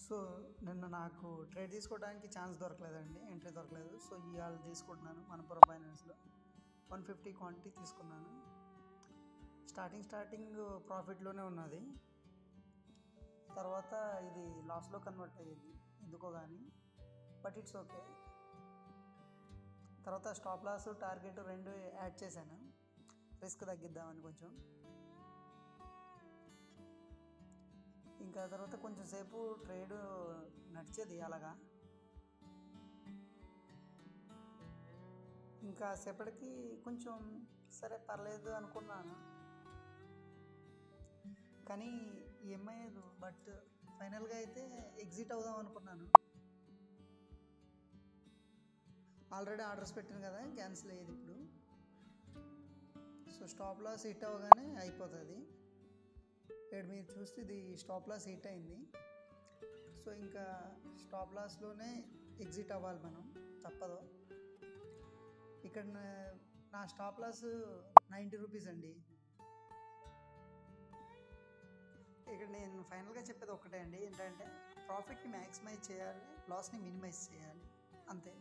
So నిన్న నాకు trade తీసుకోవడానికి ఛాన్స్ దొరకలేదండి, ఎంట్రీ దొరకలేదు. సో ఇవాళ తీసుకుంటున్నాను మనపురం ఫైనాన్స్లో 150 క్వాంటిటీ తీసుకున్నాను. స్టార్టింగ్ ప్రాఫిట్లోనే ఉన్నది, తర్వాత ఇది లాస్లో కన్వర్ట్ అయ్యింది ఎందుకో కానీ, బట్ ఇట్స్ ఓకే. తర్వాత స్టాప్ లాస్ టార్గెట్ రెండు యాడ్ చేశాను, రిస్క్ తగ్గిద్దామని కొంచెం. ఇంకా తర్వాత కొంచెం సేపు ట్రేడ్ నడిచేది అలాగా. ఇంకా సేపటికి కొంచెం సరే పర్లేదు అనుకున్నాను, కానీ ఏమయ్యేది. బట్ ఫైనల్గా అయితే ఎగ్జిట్ అవుదాం అనుకున్నాను. ఆల్రెడీ ఆర్డర్స్ పెట్టాను కదా, క్యాన్సిల్ అయ్యేది ఇప్పుడు. సో స్టాప్ లాస్ హిట్ అవ్వగానే అయిపోతుంది. ఇక్కడ మీరు చూస్తే ఇది స్టాప్ లాస్ హిట్ అయింది. సో ఇంకా స్టాప్ లాస్లోనే ఎగ్జిట్ అవ్వాలి మనం, తప్పదు. ఇక్కడ నా స్టాప్ లాస్ 90 రూపీస్ అండి. ఇక్కడ నేను ఫైనల్గా చెప్పేది ఒకటే అండి, ఏంటంటే ప్రాఫిట్ని మ్యాక్సిమైజ్ చేయాలి, లాస్ని మినిమైజ్ చేయాలి, అంతే.